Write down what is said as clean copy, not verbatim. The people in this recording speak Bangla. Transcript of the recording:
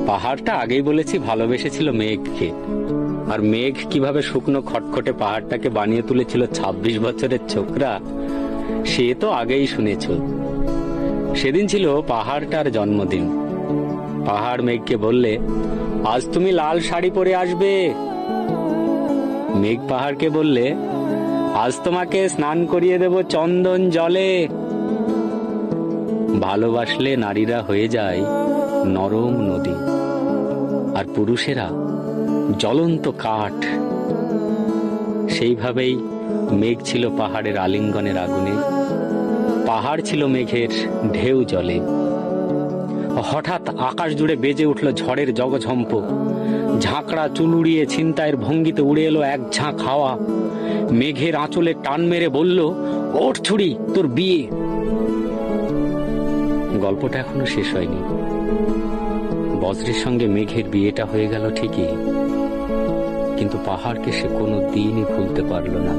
পাহাড়টা আগেই বলেছি ভালোবেসেছিল মেঘকে, আর মেঘ কিভাবে শুকনো খটখটে পাহাড়টাকে বানিয়ে তুলেছিল ২৬ বছরের ছোকরা, সে তো আগেই শুনেছ। সেদিন ছিল পাহাড়টার জন্মদিন। পাহাড় মেঘকে বললে, আজ তুমি লাল শাড়ি পরে আসবে। মেঘ পাহাড়কে বললে, আজ তোমাকে স্নান করিয়ে দেব চন্দন জলে। ভালোবাসলে নারীরা হয়ে যায় নরম নদী, আর পুরুষেরা জ্বলন্ত কাঠ। সেইভাবেই মেঘ ছিল পাহাড়ের আলিঙ্গনের আগুনে, পাহাড় ছিল মেঘের ঢেউ জলে। হঠাৎ আকাশ জুড়ে বেজে উঠল ঝড়ের জগঝম্প। ঝাঁকড়া চুল উড়িয়ে ছিনতাইয়ের ভঙ্গিতে উড়ে এলো এক ঝাঁক হাওয়া। মেঘের আঁচলে টান মেরে বলল, ওঠ ছুরি, তোর বিয়ে। গল্পটা এখনো শেষ হয়নি। বজ্রের সঙ্গে মেঘের বিয়েটা হয়ে গেল ঠিকই, কিন্তু পাহাড়কে সে কোনো দিনই ভুলতে পারল না।